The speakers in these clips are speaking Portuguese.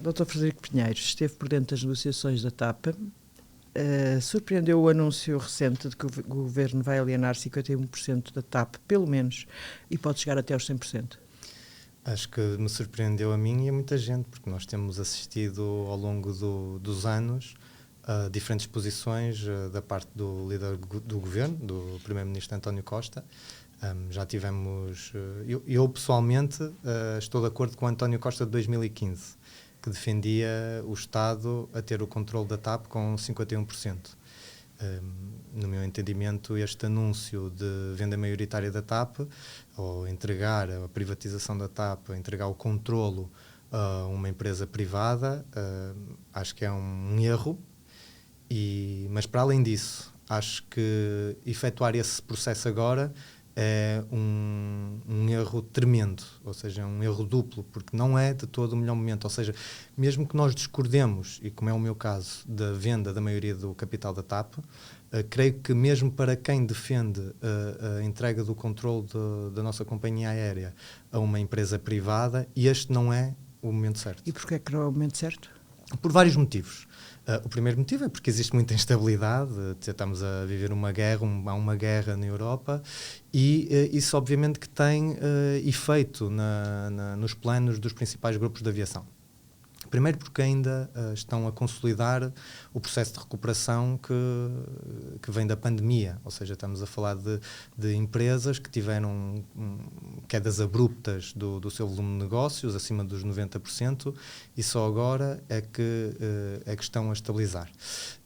Dr. Frederico Pinheiro esteve por dentro das negociações da TAP. Surpreendeu o anúncio recente de que o Governo vai alienar 51% da TAP, pelo menos, e pode chegar até aos 100%? Acho que me surpreendeu a mim e a muita gente, porque nós temos assistido ao longo dos anos a diferentes posições da parte do líder do Governo, do Primeiro-Ministro António Costa. Já tivemos... Eu pessoalmente, estou de acordo com o António Costa de 2015, que defendia o Estado a ter o controle da TAP com 51%. No meu entendimento, este anúncio de venda maioritária da TAP, ou entregar a privatização da TAP, entregar o controlo a uma empresa privada, acho que é um erro. Mas, para além disso, acho que efetuar esse processo agora é um erro tremendo, ou seja, é um erro duplo, porque não é de todo o melhor momento. Ou seja, mesmo que nós discordemos, e como é o meu caso, da venda da maioria do capital da TAP, creio que mesmo para quem defende a entrega do controle da nossa companhia aérea a uma empresa privada, este não é o momento certo. E porquê é que não é o momento certo? Por vários motivos. O primeiro motivo é porque existe muita instabilidade, estamos a viver uma guerra, há uma guerra na Europa, e isso obviamente que tem efeito nos planos dos principais grupos de aviação. Primeiro porque ainda estão a consolidar o processo de recuperação que vem da pandemia, ou seja, estamos a falar de empresas que tiveram quedas abruptas do seu volume de negócios, acima dos 90%, e só agora é que estão a estabilizar.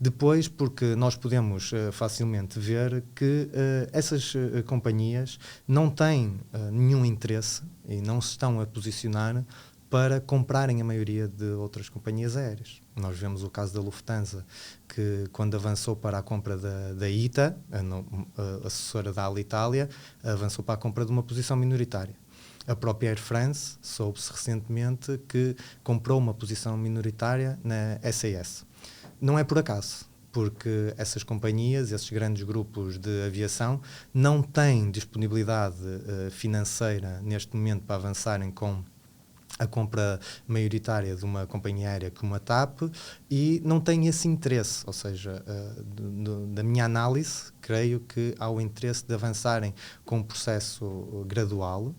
Depois, porque nós podemos facilmente ver que essas companhias não têm nenhum interesse e não se estão a posicionar para comprarem a maioria de outras companhias aéreas. Nós vemos o caso da Lufthansa, que quando avançou para a compra da ITA, a assessora da Alitalia, avançou para a compra de uma posição minoritária. A própria Air France soube-se recentemente que comprou uma posição minoritária na SAS. Não é por acaso, porque essas companhias, esses grandes grupos de aviação, não têm disponibilidade financeira neste momento para avançarem com a compra maioritária de uma companhia aérea como a TAP e não tem esse interesse, ou seja, da minha análise, creio que há o interesse de avançarem com um processo gradual,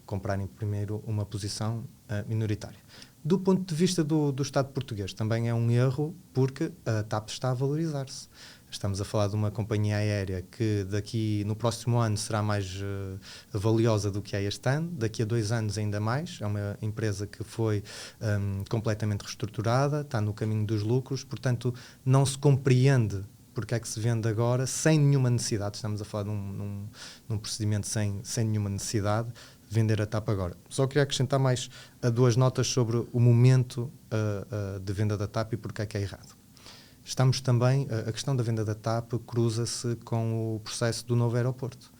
comprarem primeiro uma posição minoritária. Do ponto de vista do Estado português, também é um erro porque a TAP está a valorizar-se. Estamos a falar de uma companhia aérea que no próximo ano será mais valiosa do que é este ano, daqui a 2 anos ainda mais. É uma empresa que foi completamente reestruturada, está no caminho dos lucros, portanto não se compreende porque é que se vende agora sem nenhuma necessidade. Estamos a falar de num procedimento sem nenhuma necessidade, vender a TAP agora. Só queria acrescentar mais 2 notas sobre o momento de venda da TAP e porque é que é errado. Estamos também, a questão da venda da TAP cruza-se com o processo do novo aeroporto.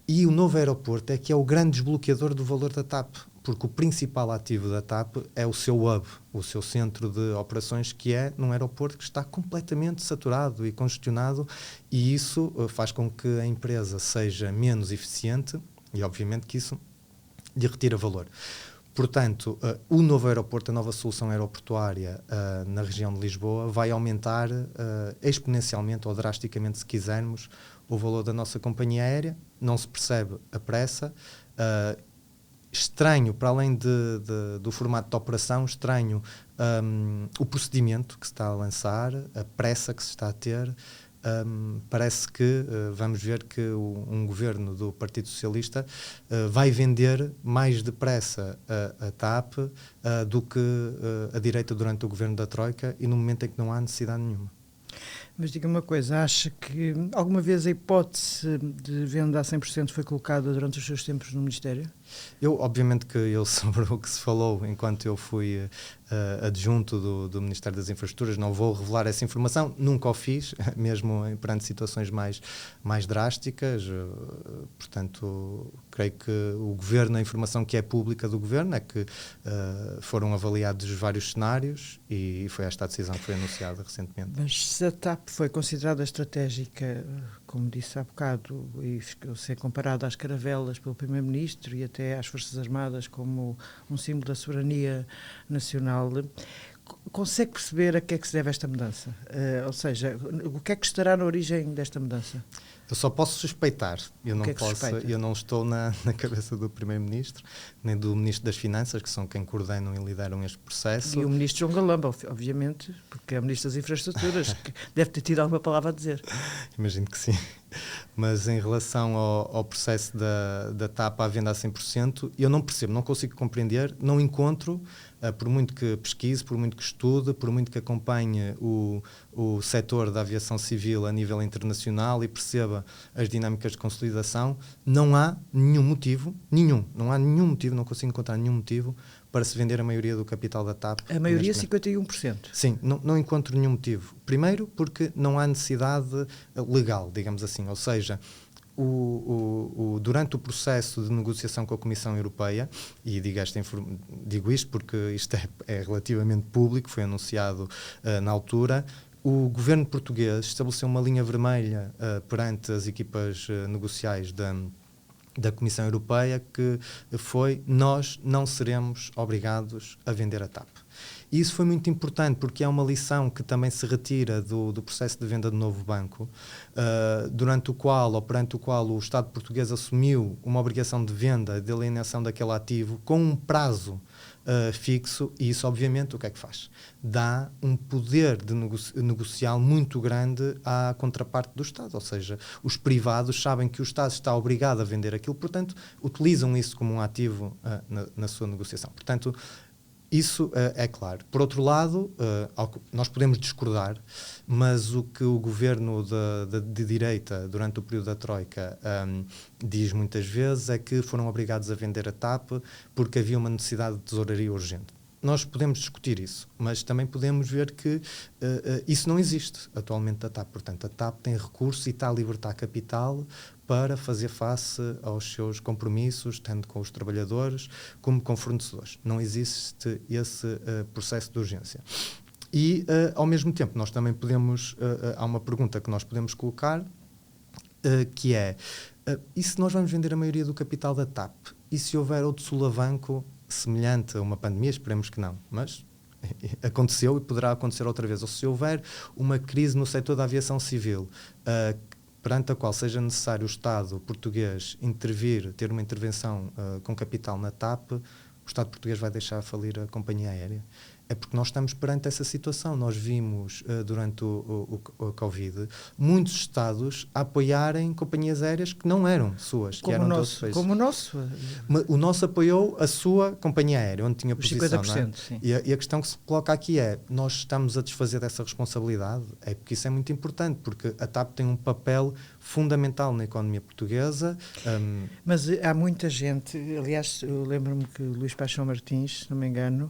E o novo aeroporto é que é o grande desbloqueador do valor da TAP, porque o principal ativo da TAP é o seu hub, o seu centro de operações, que é num aeroporto que está completamente saturado e congestionado, e isso faz com que a empresa seja menos eficiente e, obviamente, que isso lhe retira valor. Portanto, o novo aeroporto, a nova solução aeroportuária na região de Lisboa vai aumentar exponencialmente ou drasticamente, se quisermos, o valor da nossa companhia aérea. Não se percebe a pressa. Estranho, para além do formato de operação, estranho o procedimento que se está a lançar, a pressa que se está a ter. Parece que vamos ver que um governo do Partido Socialista vai vender mais depressa a TAP do que a direita durante o governo da Troika e no momento em que não há necessidade nenhuma. Mas diga uma coisa, acha que alguma vez a hipótese de venda a 100% foi colocada durante os seus tempos no Ministério? Obviamente que sobre o que se falou enquanto eu fui adjunto do Ministério das Infraestruturas, não vou revelar essa informação, nunca o fiz, mesmo perante situações mais drásticas, portanto, creio que o Governo, a informação que é pública do Governo é que foram avaliados vários cenários e foi esta a decisão que foi anunciada recentemente. Mas se a TAP foi considerada estratégica, como disse há bocado, e ser comparada às caravelas pelo Primeiro-Ministro e até às Forças Armadas como um símbolo da soberania nacional. Consegue perceber a que é que se deve esta mudança? Ou seja, o que é que estará na origem desta mudança? Eu só posso suspeitar. Eu não estou na cabeça do Primeiro-Ministro, nem do Ministro das Finanças, que são quem coordenam e lideram este processo. E o Ministro João Galamba, obviamente, porque é o Ministro das Infraestruturas, que deve ter tido alguma palavra a dizer. Imagino que sim. Mas em relação ao processo da TAP à venda a 100%, eu não percebo, não consigo compreender, não encontro, por muito que pesquise, por muito que estude, por muito que acompanhe o setor da aviação civil a nível internacional e perceba as dinâmicas de consolidação, não há nenhum motivo, não consigo encontrar nenhum motivo para se vender a maioria do capital da TAP. A maioria, 51%. Sim, não encontro nenhum motivo. Primeiro, porque não há necessidade legal, digamos assim, ou seja, durante o processo de negociação com a Comissão Europeia, e digo isto porque isto é relativamente público, foi anunciado na altura, o governo português estabeleceu uma linha vermelha perante as equipas negociais da Comissão Europeia, que foi: nós não seremos obrigados a vender a TAP. E isso foi muito importante, porque é uma lição que também se retira do processo de venda do novo banco, perante o qual o Estado português assumiu uma obrigação de venda, de alienação daquele ativo, com um prazo fixo, e isso obviamente o que é que faz? Dá um poder de negocial muito grande à contraparte do Estado, ou seja, os privados sabem que o Estado está obrigado a vender aquilo, portanto utilizam isso como um ativo na sua negociação. Portanto, isso é claro. Por outro lado, nós podemos discordar, mas o que o governo de direita, durante o período da Troika, diz muitas vezes é que foram obrigados a vender a TAP porque havia uma necessidade de tesouraria urgente. Nós podemos discutir isso, mas também podemos ver que isso não existe atualmente da TAP. Portanto, a TAP tem recursos e está a libertar capital para fazer face aos seus compromissos, tanto com os trabalhadores como com fornecedores. Não existe esse processo de urgência. E, ao mesmo tempo, nós também podemos... há uma pergunta que nós podemos colocar, que é: e se nós vamos vender a maioria do capital da TAP? E se houver outro solavanco semelhante a uma pandemia? Esperemos que não, mas aconteceu e poderá acontecer outra vez. Ou se houver uma crise no setor da aviação civil, perante a qual seja necessário o Estado português intervir, ter uma intervenção com capital na TAP, o Estado português vai deixar falir a companhia aérea? É porque nós estamos perante essa situação. Nós vimos, durante o Covid, muitos Estados a apoiarem companhias aéreas que não eram suas, que eram de outros países. Como o nosso. O nosso apoiou a sua companhia aérea, onde tinha posição. 50%, não é? sim. E a questão que se coloca aqui é: nós estamos a desfazer dessa responsabilidade? É porque isso é muito importante, porque a TAP tem um papel fundamental na economia portuguesa. Mas há muita gente, aliás, eu lembro-me que o Luís Paixão Martins, se não me engano,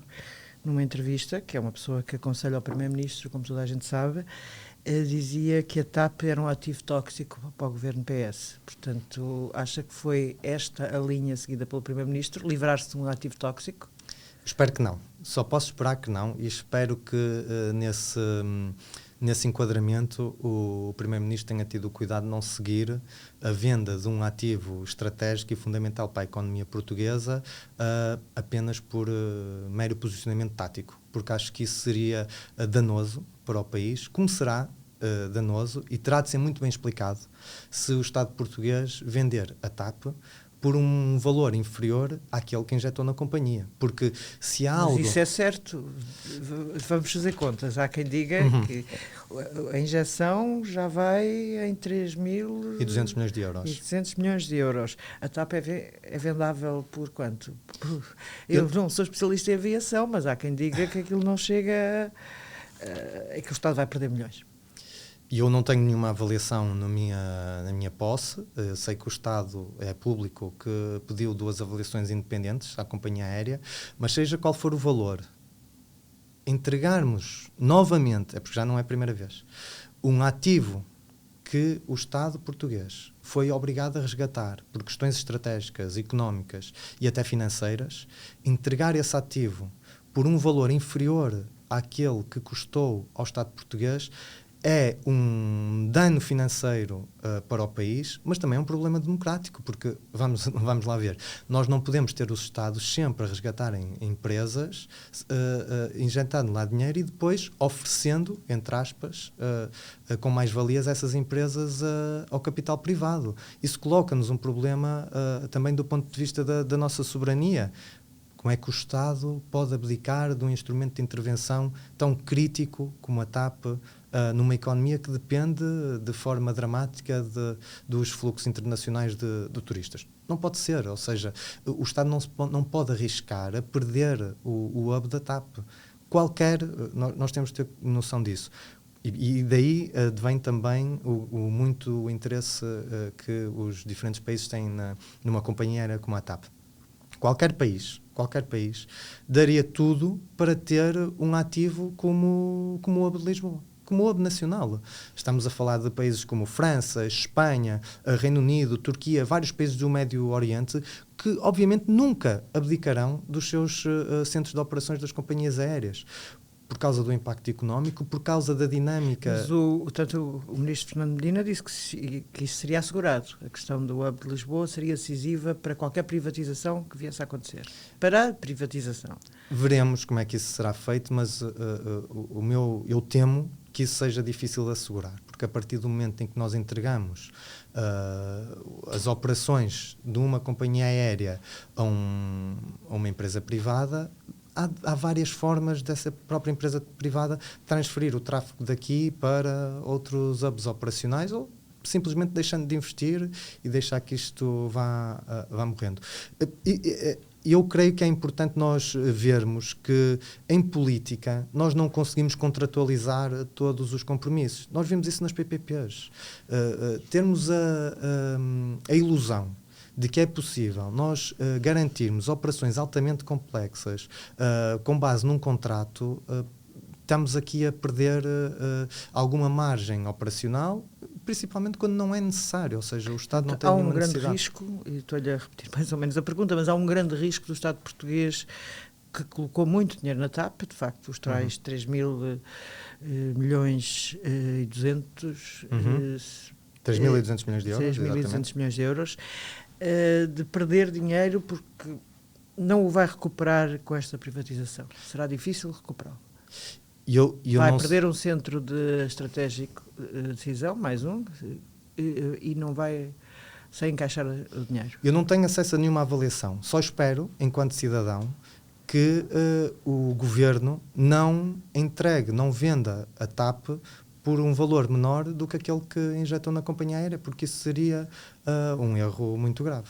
numa entrevista, que é uma pessoa que aconselha ao Primeiro-Ministro, como toda a gente sabe, dizia que a TAP era um ativo tóxico para o governo PS. Portanto, acha que foi esta a linha seguida pelo Primeiro-Ministro, livrar-se de um ativo tóxico? Espero que não. Só posso esperar que não, e espero que nesse enquadramento o Primeiro-Ministro tenha tido o cuidado de não seguir a venda de um ativo estratégico e fundamental para a economia portuguesa apenas por mero posicionamento tático, porque acho que isso seria danoso para o país, como será danoso, e terá de ser muito bem explicado se o Estado português vender a TAP por um valor inferior àquele que injetou na companhia. Porque se há algo... Mas isso é certo. Vamos fazer contas. Há quem diga que a injeção já vai em 3.200 milhões de euros. 200 milhões de euros. A TAP é vendável por quanto? Eu não sou especialista em aviação, mas há quem diga que aquilo não chega... é que o Estado vai perder milhões. E eu não tenho nenhuma avaliação na minha posse. Sei que o Estado é público, que pediu 2 avaliações independentes à companhia aérea, mas seja qual for o valor, entregarmos novamente, é porque já não é a primeira vez, um ativo que o Estado português foi obrigado a resgatar por questões estratégicas, económicas e até financeiras, entregar esse ativo por um valor inferior àquele que custou ao Estado português, é um dano financeiro para o país, mas também é um problema democrático, porque, vamos lá ver, nós não podemos ter os Estados sempre a resgatarem empresas, injetando lá dinheiro e depois oferecendo, entre aspas, com mais-valias essas empresas ao capital privado. Isso coloca-nos um problema também do ponto de vista da nossa soberania. Como é que o Estado pode abdicar de um instrumento de intervenção tão crítico como a TAP numa economia que depende de forma dramática dos fluxos internacionais de turistas? Não pode ser, ou seja, o Estado não pode arriscar a perder o hub da TAP. Nós temos de ter noção disso. E daí vem também o muito interesse que os diferentes países têm numa companhia aérea como a TAP. Qualquer país daria tudo para ter um ativo como o hub de Lisboa, como o hub nacional. Estamos a falar de países como França, Espanha, Reino Unido, Turquia, vários países do Médio Oriente, que obviamente nunca abdicarão dos seus centros de operações das companhias aéreas, por causa do impacto económico, por causa da dinâmica. Mas o ministro Fernando Medina disse que isso seria assegurado. A questão do hub de Lisboa seria decisiva para qualquer privatização que viesse a acontecer. Para a privatização. Veremos como é que isso será feito, mas eu temo que isso seja difícil de assegurar, porque a partir do momento em que nós entregamos as operações de uma companhia aérea a uma empresa privada, há várias formas dessa própria empresa privada transferir o tráfego daqui para outros hubs operacionais ou simplesmente deixando de investir e deixar que isto vá morrendo. Eu creio que é importante nós vermos que, em política, nós não conseguimos contratualizar todos os compromissos. Nós vimos isso nas PPPs. Termos a ilusão de que é possível nós garantirmos operações altamente complexas com base num contrato, estamos aqui a perder alguma margem operacional, principalmente quando não é necessário, ou seja, o Estado não tem nenhuma necessidade. Há um grande risco, e estou-lhe a repetir mais ou menos a pergunta, mas há um grande risco do Estado português que colocou muito dinheiro na TAP, de facto, os tais 3 mil milhões e 200... 3.200 milhões de euros, 3.200 milhões de euros, de perder dinheiro porque não o vai recuperar com esta privatização. Será difícil recuperá-lo. Vai perder um centro estratégico de decisão, mais um, e não vai sem encaixar o dinheiro. Eu não tenho acesso a nenhuma avaliação. Só espero, enquanto cidadão, que o governo não entregue, não venda a TAP por um valor menor do que aquele que injetou na companhia aérea, porque isso seria um erro muito grave.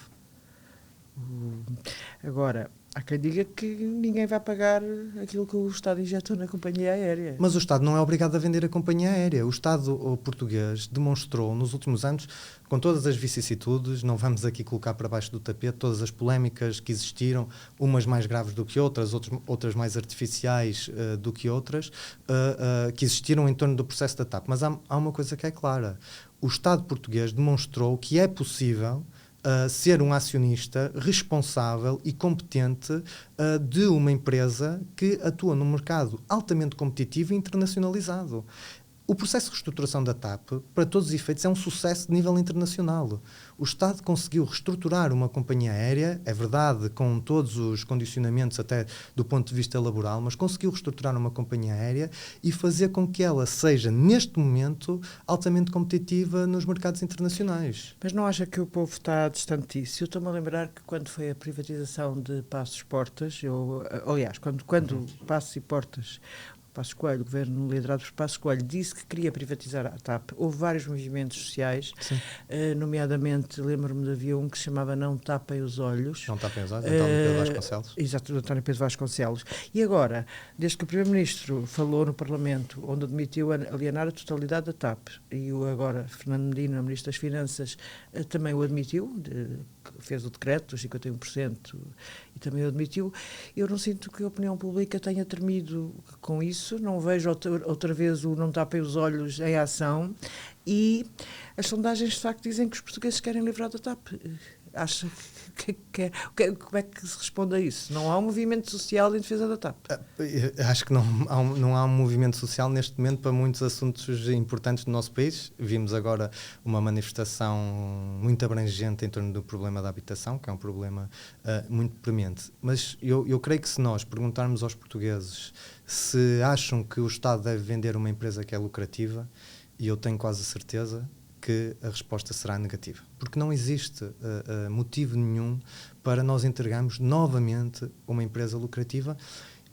Agora, há quem diga que ninguém vai pagar aquilo que o Estado injetou na companhia aérea. Mas o Estado não é obrigado a vender a companhia aérea. O Estado português demonstrou nos últimos anos, com todas as vicissitudes, não vamos aqui colocar para baixo do tapete todas as polémicas que existiram, umas mais graves do que outras mais artificiais do que outras, que existiram em torno do processo da TAP. Mas há uma coisa que é clara. O Estado português demonstrou que é possível ser um acionista responsável e competente de uma empresa que atua num mercado altamente competitivo e internacionalizado. O processo de reestruturação da TAP, para todos os efeitos, é um sucesso de nível internacional. O Estado conseguiu reestruturar uma companhia aérea, é verdade, com todos os condicionamentos até do ponto de vista laboral, mas conseguiu reestruturar uma companhia aérea e fazer com que ela seja, neste momento, altamente competitiva nos mercados internacionais. Mas não acha que o povo está distante disso? Eu estou-me a lembrar que quando foi a privatização de Passos Portas, quando Passos e Portas, Passos Coelho, o governo liderado por Passos Coelho, disse que queria privatizar a TAP. Houve vários movimentos sociais, nomeadamente, lembro-me de havia um que se chamava Não Tapem os Olhos. Não Tapem os Olhos, António Pedro Vasconcelos. Exato, António Pedro Vasconcelos. E agora, desde que o Primeiro-Ministro falou no Parlamento, onde admitiu alienar a totalidade da TAP, e agora Fernando Medina, Ministro das Finanças, também o admitiu, fez o decreto dos 51% e também o admitiu, eu não sinto que a opinião pública tenha tremido com isso. Não vejo outra vez o Não Tapem os Olhos em ação e as sondagens de facto dizem que os portugueses querem livrar da TAP. acha como é que se responde a isso? Não há um movimento social em defesa da TAP? Acho que não há um movimento social neste momento para muitos assuntos importantes do nosso país. Vimos agora uma manifestação muito abrangente em torno do problema da habitação, que é um problema muito premente. Mas eu creio que se nós perguntarmos aos portugueses se acham que o Estado deve vender uma empresa que é lucrativa, e eu tenho quase a certeza que a resposta será negativa. Porque não existe motivo nenhum para nós entregarmos novamente uma empresa lucrativa,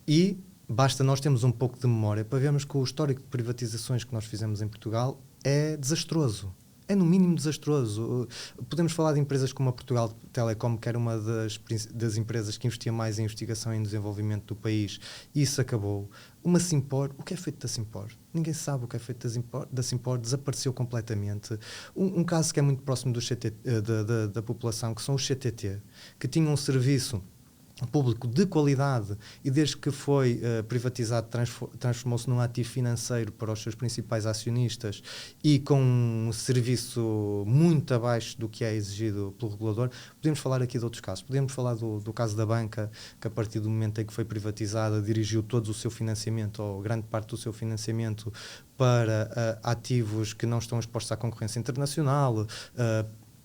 e basta nós termos um pouco de memória para vermos que o histórico de privatizações que nós fizemos em Portugal é desastroso. É no mínimo desastroso. Podemos falar de empresas como a Portugal Telecom, que era uma das empresas que investia mais em investigação e em desenvolvimento do país, e isso acabou. Uma Simpor, o que é feito da Simpor? Ninguém sabe o que é feito da Simpor, desapareceu completamente. Um caso que é muito próximo do CTT, da população, que são os CTT, que tinham um serviço público de qualidade, e desde que foi privatizado transformou-se num ativo financeiro para os seus principais acionistas, e com um serviço muito abaixo do que é exigido pelo regulador. Podemos falar aqui de outros casos. Podemos falar do caso da banca, que a partir do momento em que foi privatizada dirigiu todo o seu financiamento, ou grande parte do seu financiamento, para ativos que não estão expostos à concorrência internacional.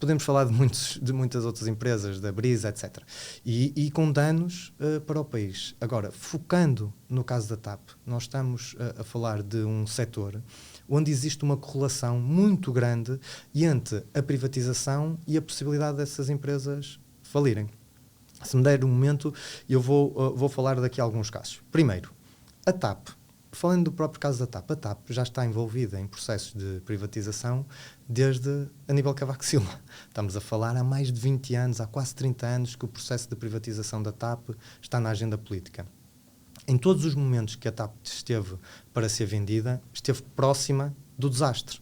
Podemos falar de muitas outras empresas, da Brisa, etc. E com danos para o país. Agora, focando no caso da TAP, nós estamos a falar de um setor onde existe uma correlação muito grande entre a privatização e a possibilidade dessas empresas falirem. Se me der um momento, eu vou falar daqui a alguns casos. Primeiro, a TAP. Falando do próprio caso da TAP, a TAP já está envolvida em processos de privatização desde Aníbal Cavaco Silva. Estamos a falar há mais de 20 anos, há quase 30 anos, que o processo de privatização da TAP está na agenda política. Em todos os momentos que a TAP esteve para ser vendida, esteve próxima do desastre.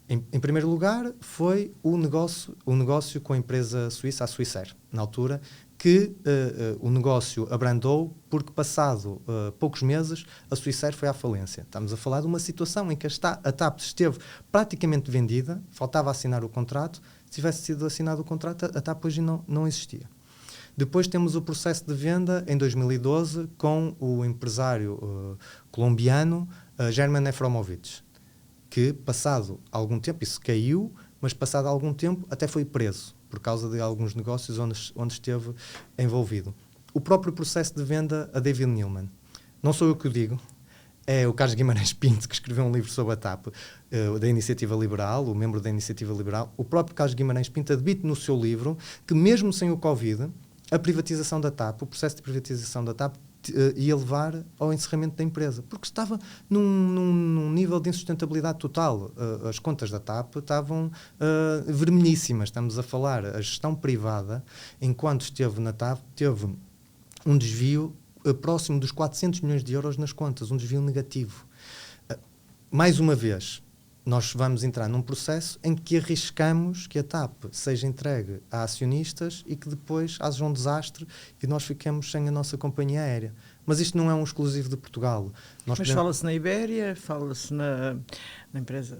Em primeiro lugar, foi o negócio com a empresa suíça, a Swissair, na altura, que o negócio abrandou porque, passado poucos meses, a Swissair foi à falência. Estamos a falar de uma situação em que a TAP esteve praticamente vendida, faltava assinar o contrato. Se tivesse sido assinado o contrato, a TAP hoje não existia. Depois temos o processo de venda em 2012 com o empresário colombiano German Efromovich, que, passado algum tempo, isso caiu, mas passado algum tempo até foi preso por causa de alguns negócios onde esteve envolvido. O próprio processo de venda a David Neilman. Não sou eu que o digo, é o Carlos Guimarães Pinto, que escreveu um livro sobre a TAP, da Iniciativa Liberal, o membro da Iniciativa Liberal. O próprio Carlos Guimarães Pinto admite no seu livro que, mesmo sem o Covid, a privatização da TAP, o processo de privatização da TAP, ia levar ao encerramento da empresa, porque estava num nível de insustentabilidade total. As contas da TAP estavam vermelhíssimas. Estamos a falar, a gestão privada, enquanto esteve na TAP, teve um desvio próximo dos 400 milhões de euros nas contas, um desvio negativo. Mais uma vez, nós vamos entrar num processo em que arriscamos que a TAP seja entregue a acionistas e que depois haja um desastre e nós fiquemos sem a nossa companhia aérea. Mas isto não é um exclusivo de Portugal. Fala-se na Ibéria, fala-se na empresa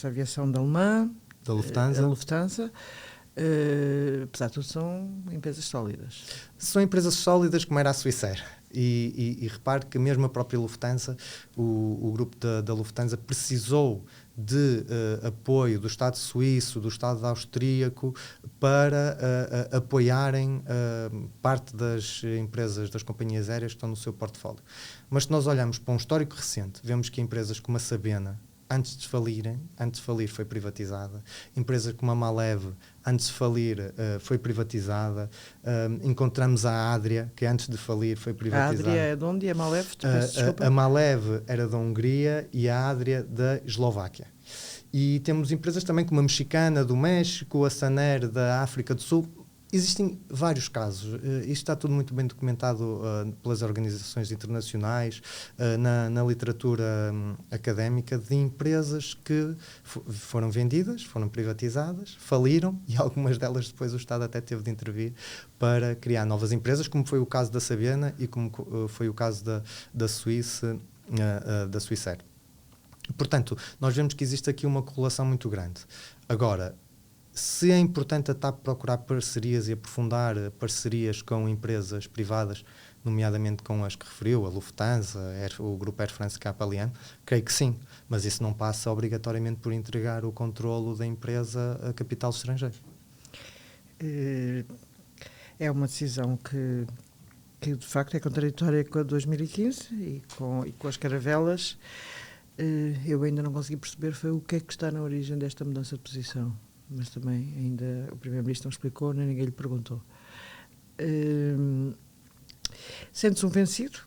aviação da Alemã, da Lufthansa. Apesar de tudo, são empresas sólidas. São empresas sólidas, como era a Swissair. E repare que mesmo a própria Lufthansa, o grupo da Lufthansa, precisou de apoio do Estado suíço, do Estado austríaco, para apoiarem parte das empresas, das companhias aéreas que estão no seu portfólio. Mas se nós olharmos para um histórico recente, vemos que empresas como a Sabena, antes de falir, foi privatizada. Empresas como a Malev, antes de falir, foi privatizada. Encontramos a Adria, que antes de falir foi privatizada. A Adria é de onde? A Malev? A Malev era da Hungria e a Adria da Eslováquia. E temos empresas também como a Mexicana, do México, a Saner, da África do Sul. Existem vários casos. Isto está tudo muito bem documentado pelas organizações internacionais, na literatura académica, de empresas que foram vendidas, foram privatizadas, faliram, e algumas delas depois o Estado até teve de intervir para criar novas empresas, como foi o caso da Sabena e como foi o caso da Suíça, da Swissair. Portanto, nós vemos que existe aqui uma correlação muito grande. Agora, Se é importante a TAP procurar parcerias e aprofundar parcerias com empresas privadas, nomeadamente com as que referiu, a Lufthansa, o grupo Air France-KLM, creio que sim, mas isso não passa obrigatoriamente por entregar o controlo da empresa a capital estrangeiro. É uma decisão que de facto é contraditória com a 2015 e com as caravelas. Eu ainda não consegui perceber foi o que é que está na origem desta mudança de posição, mas também ainda o Primeiro-Ministro não explicou, nem ninguém lhe perguntou. Sente-se um vencido?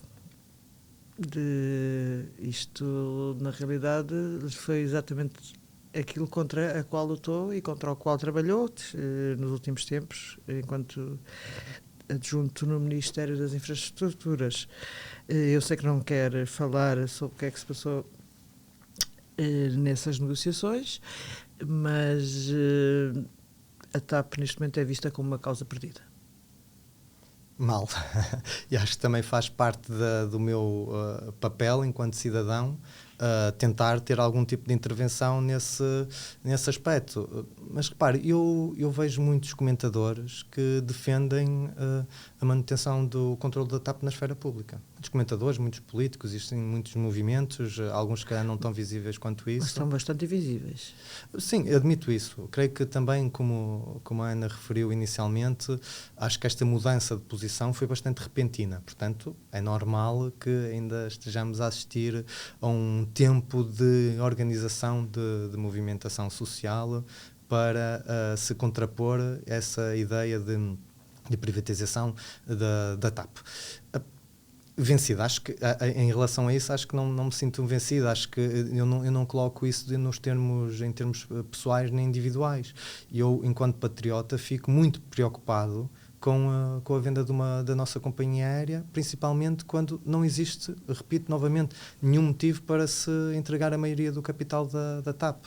Isto, na realidade, foi exatamente aquilo contra a qual lutou e contra o qual trabalhou nos últimos tempos, enquanto adjunto no Ministério das Infraestruturas. Eu sei que não quer falar sobre o que é que se passou nessas negociações, mas a TAP neste momento é vista como uma causa perdida. Mal. E acho que também faz parte do meu papel enquanto cidadão tentar ter algum tipo de intervenção nesse aspecto. Mas repare, eu vejo muitos comentadores que defendem a manutenção do controle da TAP na esfera pública. Muitos comentadores, muitos políticos, existem muitos movimentos, alguns que não tão visíveis quanto isso. Mas estão bastante visíveis. Sim, admito isso. Creio que também, como a Ana referiu inicialmente, acho que esta mudança de posição foi bastante repentina. Portanto, é normal que ainda estejamos a assistir a um tempo de organização de movimentação social para se contrapor essa ideia de privatização da TAP. Vencido, acho que em relação a isso acho que não me sinto vencido, acho que eu não coloco isso em termos pessoais nem individuais. Eu, enquanto patriota, fico muito preocupado com a venda da nossa companhia aérea, principalmente quando não existe, repito novamente, nenhum motivo para se entregar a maioria do capital da TAP.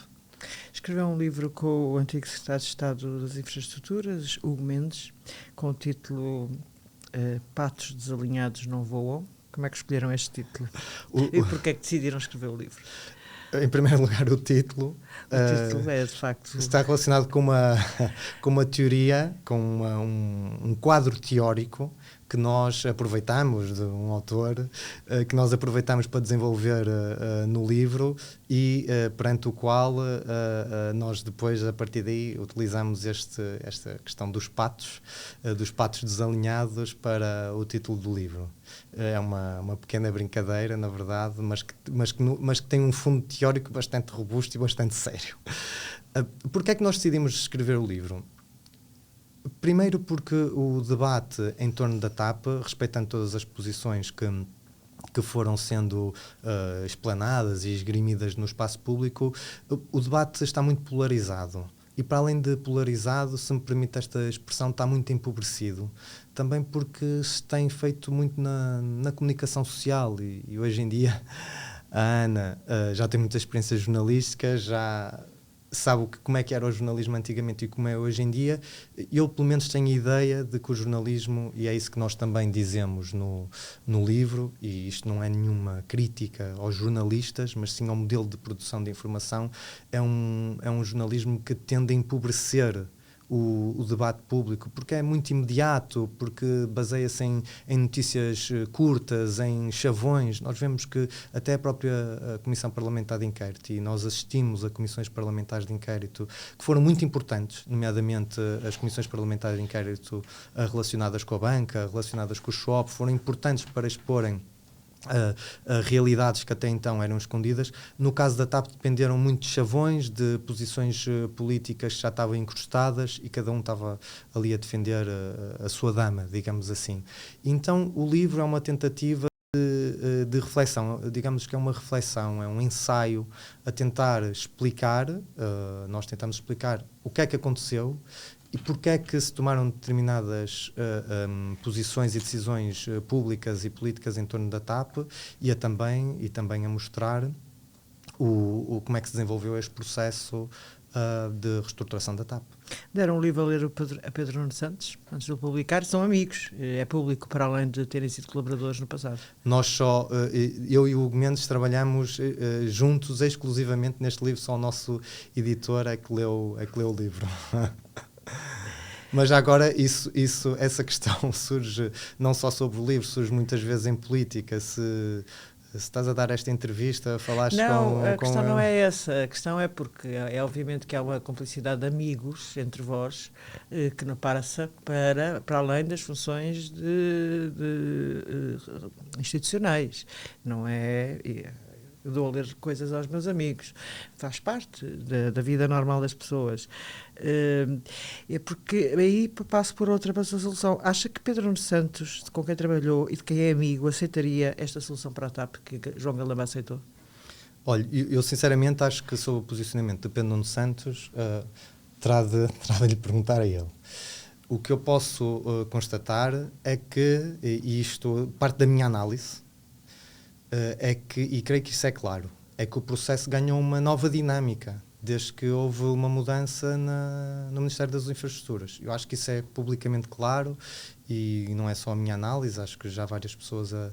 Escreveu um livro com o antigo secretário de Estado das Infraestruturas, Hugo Mendes, com o título Patos Desalinhados Não Voam. Como é que escolheram este título? E porquê é que decidiram escrever o livro? Em primeiro lugar, o título. O título é, de facto... Está relacionado com uma teoria, com um quadro teórico que nós aproveitamos, de um autor, que nós aproveitamos para desenvolver no livro e perante o qual nós depois, a partir daí, utilizamos esta questão dos patos desalinhados para o título do livro. É uma pequena brincadeira, na verdade, mas que tem um fundo teórico bastante robusto e bastante sério. Porquê é que nós decidimos escrever o livro? Primeiro porque o debate em torno da TAP, respeitando todas as posições que foram sendo explanadas e esgrimidas no espaço público, o debate está muito polarizado. E para além de polarizado, se me permite esta expressão, está muito empobrecido. Também porque se tem feito muito na comunicação social e hoje em dia a Ana já tem muita experiência jornalística, já sabe como é que era o jornalismo antigamente e como é hoje em dia. Eu, pelo menos, tenho a ideia de que o jornalismo, e é isso que nós também dizemos no livro, e isto não é nenhuma crítica aos jornalistas, mas sim ao modelo de produção de informação, é um jornalismo que tende a empobrecer o debate público, porque é muito imediato, porque baseia-se em notícias curtas, em chavões. Nós vemos que até a própria Comissão Parlamentar de Inquérito, e nós assistimos a comissões parlamentares de inquérito, que foram muito importantes, nomeadamente as comissões parlamentares de inquérito relacionadas com a banca, relacionadas com o SWOP, foram importantes para exporem realidades que até então eram escondidas. No caso da TAP dependeram muito de chavões, de posições políticas que já estavam incrustadas e cada um estava ali a defender a sua dama, digamos assim. Então o livro é uma tentativa de reflexão, digamos que é uma reflexão, é um ensaio a tentar explicar, nós tentamos explicar o que é que aconteceu e porque é que se tomaram determinadas posições e decisões públicas e políticas em torno da TAP e também a mostrar como é que se desenvolveu este processo de reestruturação da TAP. Deram um livro a ler a Pedro Nuno Santos, antes de o publicar, são amigos, é público, para além de terem sido colaboradores no passado. Nós eu e o Hugo Mendes trabalhamos juntos exclusivamente neste livro, só o nosso editor é que leu o livro. Mas agora essa questão surge não só sobre o livro, surge muitas vezes em política. Se estás a dar esta entrevista, falaste não, com... a questão não é essa. A questão é porque é obviamente que há uma cumplicidade de amigos entre vós que não passa para além das funções institucionais. Não é... Eu dou a ler coisas aos meus amigos. Faz parte da vida normal das pessoas. É porque aí passo por outra solução. Acha que Pedro Nuno Santos, com quem trabalhou e de quem é amigo, aceitaria esta solução para a TAP que João Galamba aceitou? Olha, eu sinceramente acho que sobre o posicionamento de Pedro Nuno Santos terá de lhe perguntar a ele. O que eu posso constatar é que, e isto parte da minha análise, é que, e creio que isso é claro, é que o processo ganhou uma nova dinâmica desde que houve uma mudança no Ministério das Infraestruturas. Eu acho que isso é publicamente claro e não é só a minha análise, acho que já várias pessoas a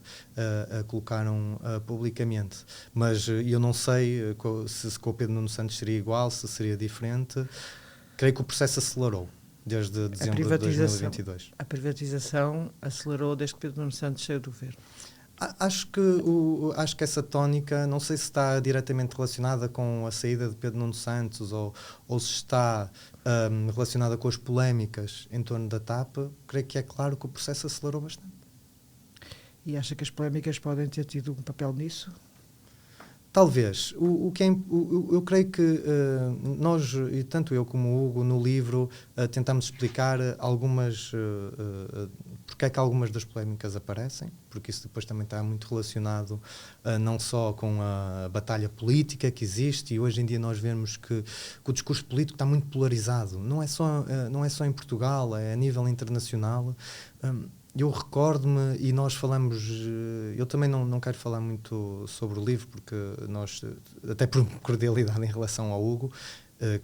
colocaram publicamente. Mas eu não sei se com o Pedro Nuno Santos seria igual, se seria diferente. Creio que o processo acelerou desde dezembro de 2022. A privatização acelerou desde que Pedro Nuno Santos saiu do governo. Acho que essa tónica, não sei se está diretamente relacionada com a saída de Pedro Nuno Santos ou se está relacionada com as polémicas em torno da TAP. Creio que é claro que o processo acelerou bastante. E acha que as polémicas podem ter tido um papel nisso? Talvez. Eu creio que nós, e tanto eu como o Hugo, no livro, tentamos explicar porque é que algumas das polémicas aparecem, porque isso depois também está muito relacionado não só com a batalha política que existe, e hoje em dia nós vemos que o discurso político está muito polarizado. Não é só em Portugal, é a nível internacional. Eu recordo-me, e nós falamos, eu também não quero falar muito sobre o livro, porque nós, até por cordialidade em relação ao Hugo,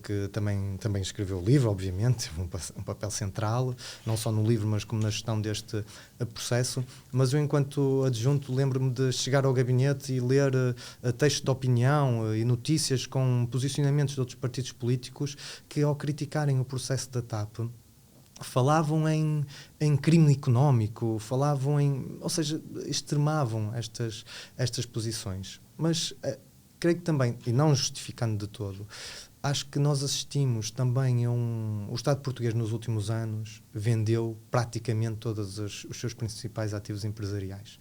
que também escreveu o livro, obviamente, teve um papel central, não só no livro, mas como na gestão deste processo. Mas eu, enquanto adjunto, lembro-me de chegar ao gabinete e ler textos de opinião e notícias com posicionamentos de outros partidos políticos que, ao criticarem o processo da TAP, falavam em crime económico, ou seja, extremavam estas posições. Mas creio que também, e não justificando de todo, acho que nós assistimos também o Estado português nos últimos anos vendeu praticamente todos os seus principais ativos empresariais.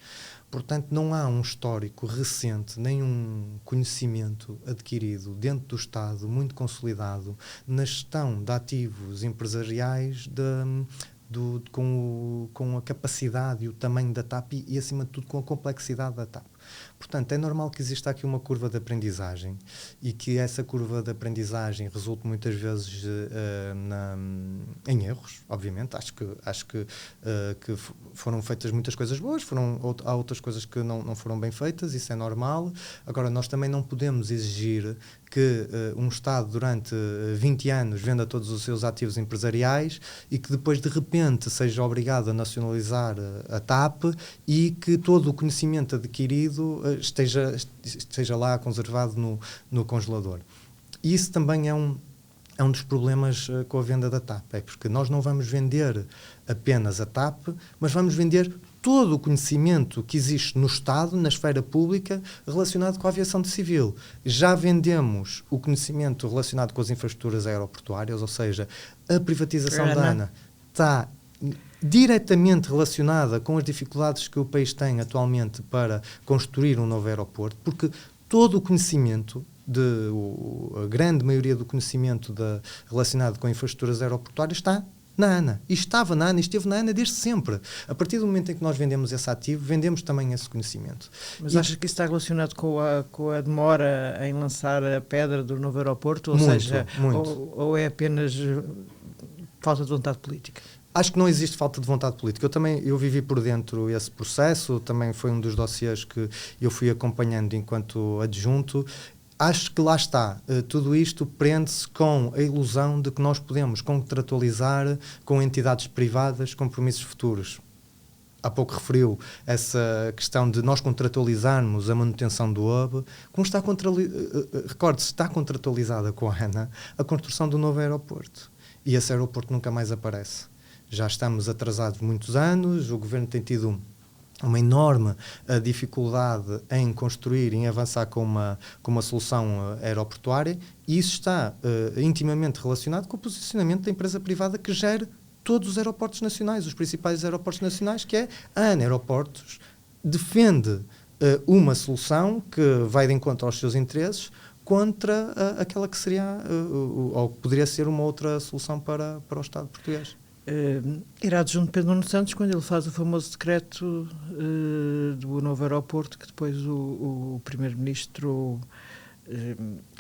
Portanto, não há um histórico recente, nem um conhecimento adquirido dentro do Estado, muito consolidado, na gestão de ativos empresariais com a capacidade e o tamanho da TAP e, acima de tudo, com a complexidade da TAP. Portanto, é normal que exista aqui uma curva de aprendizagem e que essa curva de aprendizagem resulte muitas vezes em erros, obviamente. Acho que foram feitas muitas coisas boas, há outras coisas que não foram bem feitas, isso é normal. Agora, nós também não podemos exigir que um Estado durante 20 anos venda todos os seus ativos empresariais e que depois de repente seja obrigado a nacionalizar a TAP e que todo o conhecimento adquirido esteja lá conservado no congelador. E isso também é um dos problemas com a venda da TAP, é porque nós não vamos vender apenas a TAP, mas vamos vender todo o conhecimento que existe no Estado, na esfera pública, relacionado com a aviação civil. Já vendemos o conhecimento relacionado com as infraestruturas aeroportuárias, ou seja, a privatização da ANA está diretamente relacionada com as dificuldades que o país tem atualmente para construir um novo aeroporto, porque todo o conhecimento, a grande maioria do conhecimento relacionado com infraestruturas aeroportuárias está na ANA. E estava na ANA, esteve na ANA desde sempre. A partir do momento em que nós vendemos esse ativo, vendemos também esse conhecimento. Mas acha que isso está relacionado com a demora em lançar a pedra do novo aeroporto? Ou é apenas falta de vontade política? Acho que não existe falta de vontade política. Eu vivi por dentro esse processo, também foi um dos dossiês que eu fui acompanhando enquanto adjunto. acho que lá está, tudo isto prende-se com a ilusão de que nós podemos contratualizar com entidades privadas compromissos futuros. Há pouco referiu essa questão de nós contratualizarmos a manutenção do hub. Como está recorde-se, está contratualizada com a ANA a construção do novo aeroporto. E esse aeroporto nunca mais aparece. Já estamos atrasados muitos anos, o Governo tem tido uma enorme dificuldade em construir, em avançar com uma solução aeroportuária, e isso está intimamente relacionado com o posicionamento da empresa privada que gera todos os aeroportos nacionais, os principais aeroportos nacionais, que é a ANA Aeroportos, defende uma solução que vai de encontro aos seus interesses contra aquela que seria, ou poderia ser uma outra solução para o Estado português. Era adjunto Pedro Nuno Santos quando ele faz o famoso decreto do novo aeroporto, que depois o Primeiro-Ministro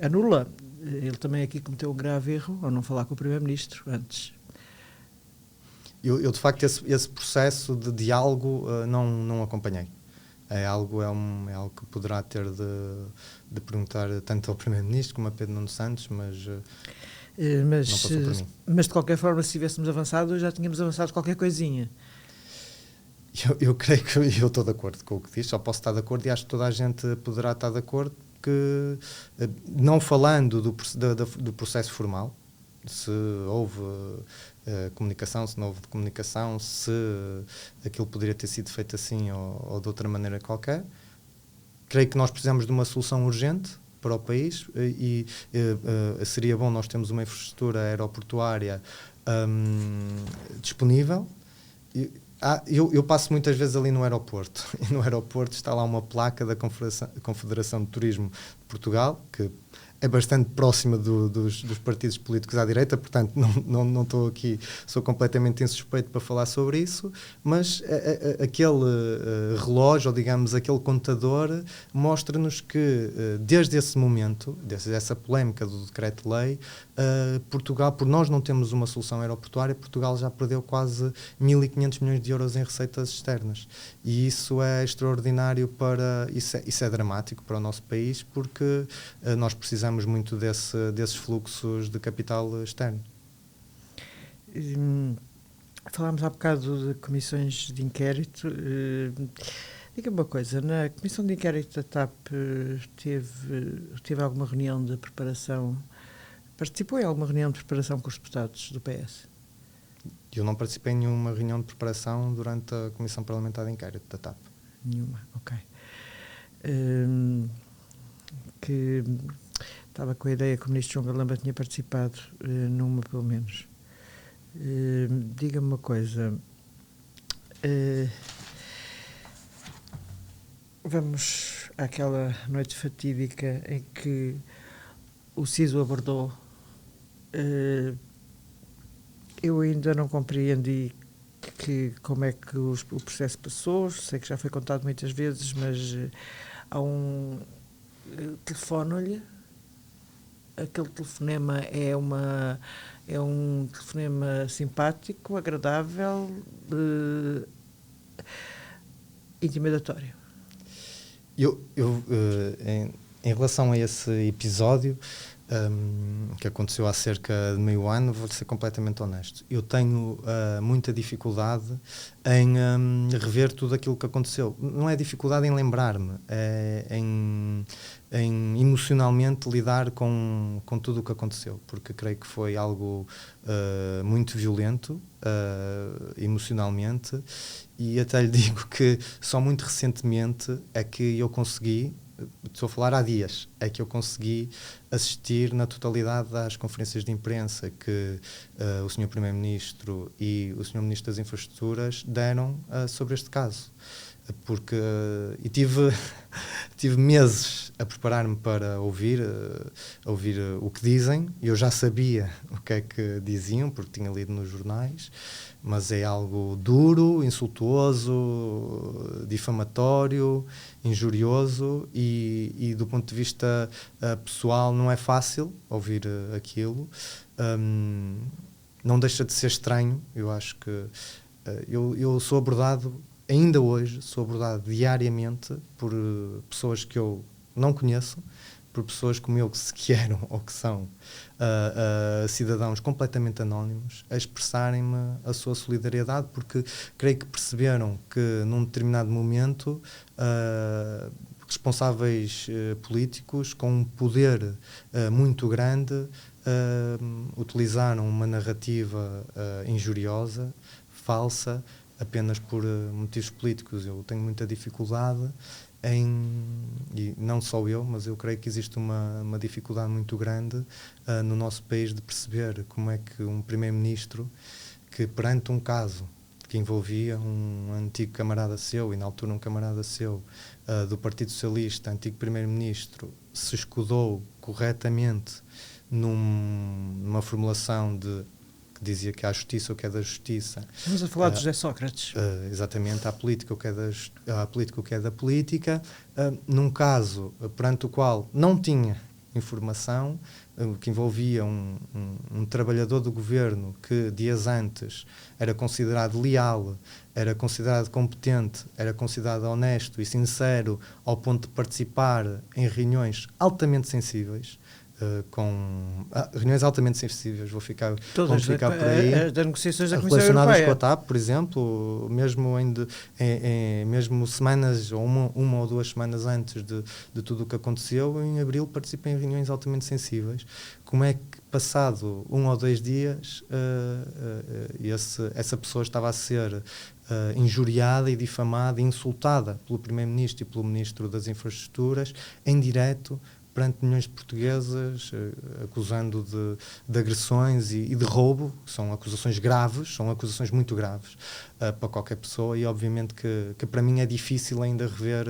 anula. Ele também aqui cometeu um grave erro ao não falar com o Primeiro-Ministro antes. Eu de facto, esse processo de diálogo não acompanhei. É algo que poderá ter de perguntar tanto ao Primeiro-Ministro como a Pedro Nuno Santos, mas não passou por mim. Mas de qualquer forma, se tivéssemos avançado, já tínhamos avançado qualquer coisinha. Eu creio que eu estou de acordo com o que diz, só posso estar de acordo e acho que toda a gente poderá estar de acordo que, não falando do processo formal, se houve comunicação, se não houve comunicação, se aquilo poderia ter sido feito assim ou de outra maneira qualquer. Creio que nós precisamos de uma solução urgente para o país e seria bom nós termos uma infraestrutura aeroportuária disponível. Eu passo muitas vezes ali no aeroporto e no aeroporto está lá uma placa da Confederação de Turismo de Portugal, que é bastante próxima dos partidos políticos à direita, portanto não estou aqui, sou completamente insuspeito para falar sobre isso, mas aquele relógio, ou digamos, aquele contador, mostra-nos que desde esse momento, desde essa polémica do decreto-lei, Portugal, por nós não termos uma solução aeroportuária, Portugal já perdeu quase 1.500 milhões de euros em receitas externas. E isso é extraordinário isso é dramático para o nosso país, porque nós precisamos muito desses fluxos de capital externo. Falámos há bocado de comissões de inquérito. Diga-me uma coisa, na comissão de inquérito da TAP teve alguma reunião de preparação? Participou em alguma reunião de preparação com os deputados do PS? Eu não participei em nenhuma reunião de preparação durante a Comissão Parlamentar de Inquérito da TAP. Nenhuma, ok. Que estava com a ideia que o Ministro João Galamba tinha participado numa, pelo menos. Diga-me uma coisa. Vamos àquela noite fatídica em que o CISO abordou. Eu ainda não compreendi como é que o processo passou. Sei que já foi contado muitas vezes, mas há um telefone-lhe. Aquele telefonema é um telefonema simpático, agradável, intimidatório. Em relação a esse episódio que aconteceu há cerca de meio ano, vou ser completamente honesto. Eu tenho muita dificuldade em rever tudo aquilo que aconteceu. Não é dificuldade em lembrar-me, é em emocionalmente lidar com tudo o que aconteceu, porque creio que foi algo muito violento emocionalmente, e até lhe digo que só muito recentemente é que eu consegui, estou a falar há dias, é que eu consegui assistir na totalidade às conferências de imprensa que o Sr. Primeiro-Ministro e o Sr. Ministro das Infraestruturas deram sobre este caso. Porque tive meses a preparar-me para ouvir o que dizem. Eu já sabia o que é que diziam, porque tinha lido nos jornais, mas é algo duro, insultuoso, difamatório, injurioso, e do ponto de vista pessoal não é fácil ouvir aquilo. Não deixa de ser estranho. Eu acho que eu sou abordado, ainda hoje, sou abordado diariamente por pessoas que eu não conheço, por pessoas como eu, que eram ou que são cidadãos completamente anónimos, a expressarem-me a sua solidariedade, porque creio que perceberam que num determinado momento responsáveis políticos com um poder muito grande utilizaram uma narrativa injuriosa, falsa, apenas por motivos políticos. Eu tenho muita dificuldade e não só eu, mas eu creio que existe uma dificuldade muito grande no nosso país de perceber como é que um primeiro-ministro, que perante um caso que envolvia um antigo camarada seu, e na altura um camarada seu do Partido Socialista, antigo primeiro-ministro, se escudou corretamente numa formulação que dizia que há justiça o que é da justiça. Estamos a falar de José Sócrates. Exatamente, há política o que é da política, num caso perante o qual não tinha informação, que envolvia um trabalhador do governo que dias antes era considerado leal, era considerado competente, era considerado honesto e sincero ao ponto de participar em reuniões altamente sensíveis, reuniões altamente sensíveis, vamos ficar por aí, das negociações da Comissão relacionadas Europeia. com a TAP, por exemplo, mesmo, mesmo semanas ou uma ou 2 semanas antes de tudo o que aconteceu, em abril participei em reuniões altamente sensíveis. Como é que passado 1 ou 2 dias essa pessoa estava a ser injuriada e difamada e insultada pelo Primeiro-Ministro e pelo Ministro das Infraestruturas em direto perante milhões de portugueses, acusando de agressões e de roubo, que são acusações graves, são acusações muito graves para qualquer pessoa, e obviamente que para mim é difícil ainda rever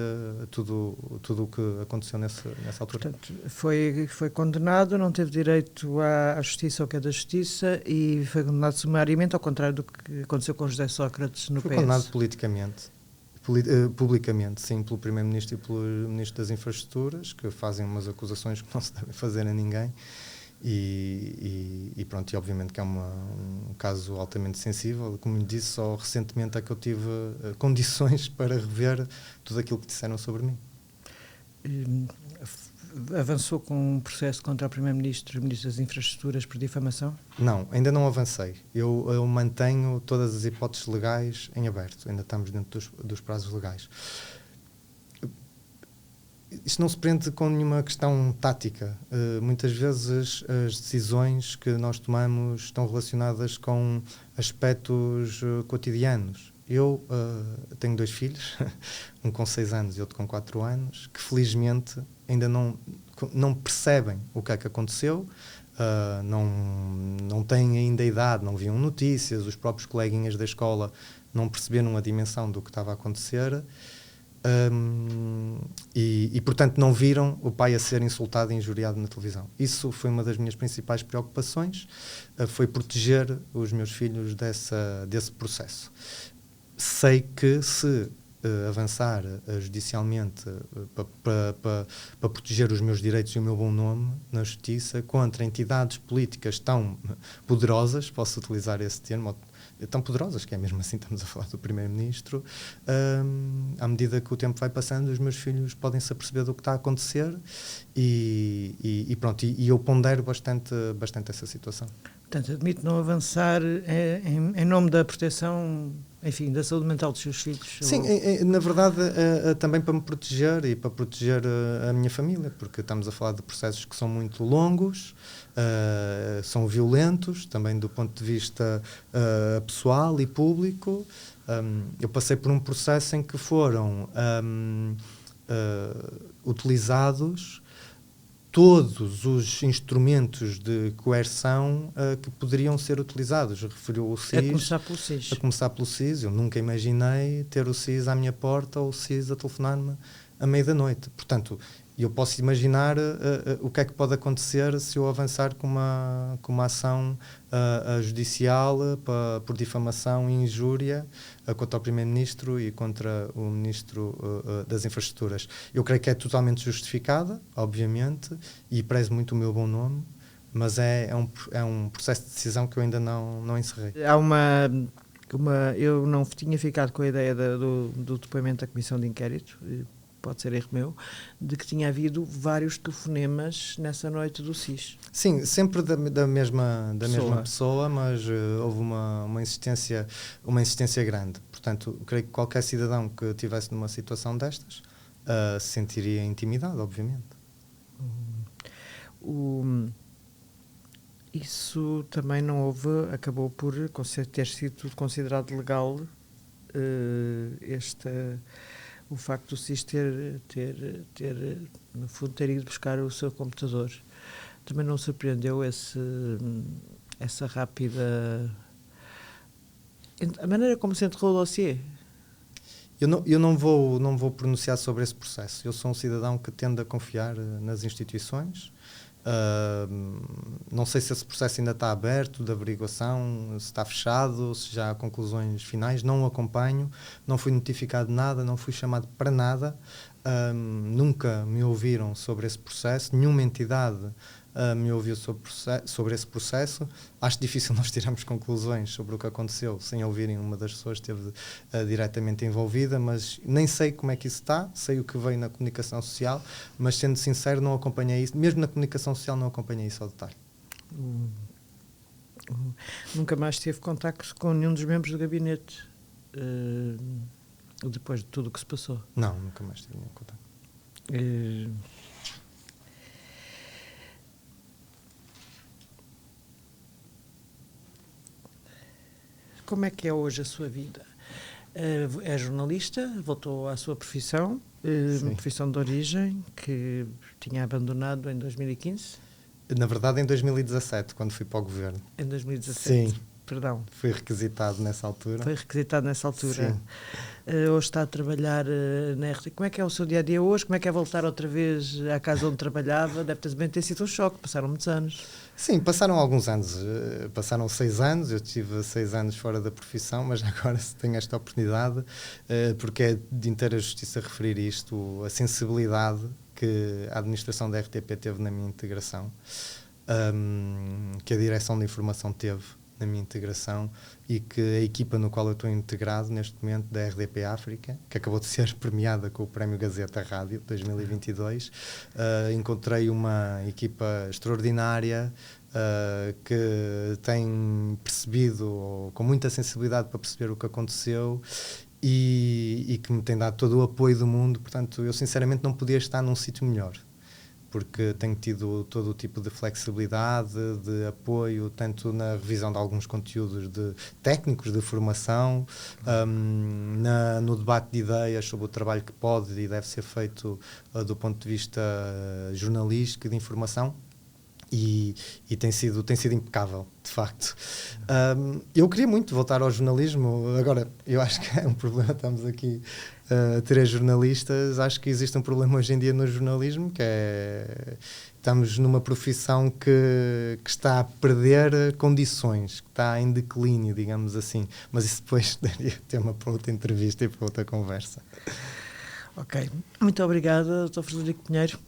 tudo o que aconteceu nessa altura. Portanto, foi condenado, não teve direito à justiça, ao que é da justiça, e foi condenado sumariamente, ao contrário do que aconteceu com José Sócrates no PS. Foi condenado politicamente. Publicamente, sim, pelo Primeiro-Ministro e pelo Ministro das Infraestruturas, que fazem umas acusações que não se devem fazer a ninguém, e pronto, e obviamente que é um caso altamente sensível. Como lhe disse, só recentemente é que eu tive condições para rever tudo aquilo que disseram sobre mim. Avançou com um processo contra o Primeiro-Ministro e o Ministro das Infraestruturas por difamação? Não, ainda não avancei. Eu mantenho todas as hipóteses legais em aberto. Ainda estamos dentro dos prazos legais. Isto não se prende com nenhuma questão tática. Muitas vezes as decisões que nós tomamos estão relacionadas com aspectos cotidianos. Eu tenho 2 filhos, um com 6 anos e outro com 4 anos, que felizmente ainda não percebem o que é que aconteceu, não têm ainda idade, não viam notícias, os próprios coleguinhas da escola não perceberam a dimensão do que estava a acontecer, e portanto não viram o pai a ser insultado e injuriado na televisão. Isso foi uma das minhas principais preocupações, foi proteger os meus filhos desse processo. Sei que se avançar judicialmente para proteger os meus direitos e o meu bom nome na justiça contra entidades políticas tão poderosas, posso utilizar esse termo, tão poderosas, que é mesmo assim, estamos a falar do Primeiro-Ministro, à medida que o tempo vai passando, os meus filhos podem se aperceber do que está a acontecer e pronto, e eu pondero bastante essa situação. Portanto, admite não avançar em nome da proteção, enfim, da saúde mental dos seus filhos? Sim, na verdade, também para me proteger e para proteger a minha família, porque estamos a falar de processos que são muito longos, são violentos, também do ponto de vista pessoal e público. Eu passei por um processo em que foram utilizados todos os instrumentos de coerção que poderiam ser utilizados. Referiu o SIS. A começar pelo SIS. A começar pelo SIS. Eu nunca imaginei ter o SIS à minha porta ou o SIS a telefonar-me à meia da noite. Portanto, eu posso imaginar o que é que pode acontecer se eu avançar com uma ação judicial por difamação e injúria contra o Primeiro-Ministro e contra o Ministro das Infraestruturas. Eu creio que é totalmente justificada, obviamente, e prezo muito o meu bom nome, mas é um processo de decisão que eu ainda não encerrei. Eu não tinha ficado com a ideia do depoimento da Comissão de Inquérito, pode ser erro meu, de que tinha havido vários telefonemas nessa noite do SIS. Sim, sempre da mesma pessoa, mas houve uma insistência grande. Portanto, creio que qualquer cidadão que estivesse numa situação destas se sentiria intimidado, obviamente. Isso também não houve, acabou por ter sido considerado legal o facto do SIS ter, no fundo, ter ido buscar o seu computador. Também não surpreendeu essa rápida... A maneira como se enterrou o dossiê? Eu não vou pronunciar sobre esse processo. Eu sou um cidadão que tende a confiar nas instituições. Não sei se esse processo ainda está aberto, de averiguação, se está fechado, se já há conclusões finais. Não o acompanho, não fui notificado de nada, não fui chamado para nada. Nunca me ouviram sobre esse processo, nenhuma entidade me ouviu sobre esse processo. Acho difícil nós tirarmos conclusões sobre o que aconteceu sem ouvirem uma das pessoas que esteve diretamente envolvida, mas nem sei como é que isso está, sei o que veio na comunicação social, mas sendo sincero não acompanhei isso, mesmo na comunicação social não acompanhei isso ao detalhe. Nunca mais teve contacto com nenhum dos membros do gabinete depois de tudo o que se passou? Não, nunca mais tive nenhum contacto. Como é que é hoje a sua vida? É jornalista, voltou à sua profissão, uma profissão de origem que tinha abandonado em 2015? Na verdade, em 2017, quando fui para o governo. Em 2017? Sim. Perdão. Fui requisitado nessa altura. Foi requisitado nessa altura. Sim. Hoje está a trabalhar na RT. Como é que é o seu dia-a-dia hoje? Como é que é voltar outra vez à casa onde trabalhava? Deve ter sido um choque, passaram muitos anos. Sim, passaram alguns anos. Passaram 6 anos, eu estive 6 anos fora da profissão, mas agora tenho esta oportunidade, porque é de inteira justiça referir isto, a sensibilidade que a administração da RTP teve na minha integração, que a direção de informação teve na minha integração e que a equipa no qual eu estou integrado neste momento da RDP África, que acabou de ser premiada com o Prémio Gazeta Rádio 2022, encontrei uma equipa extraordinária que tem percebido, com muita sensibilidade para perceber o que aconteceu e que me tem dado todo o apoio do mundo. Portanto, eu sinceramente não podia estar num sítio melhor, porque tenho tido todo o tipo de flexibilidade, de apoio, tanto na revisão de alguns conteúdos técnicos de formação, no debate de ideias sobre o trabalho que pode e deve ser feito do ponto de vista jornalístico e de informação, e tem sido impecável, de facto. Eu queria muito voltar ao jornalismo. Agora, eu acho que é um problema, estamos aqui 3 jornalistas, acho que existe um problema hoje em dia no jornalismo, que é, estamos numa profissão que está a perder condições, que está em declínio, digamos assim, mas isso depois daria tema para outra entrevista e para outra conversa. Ok, muito obrigada, Dr. Frederico Pinheiro.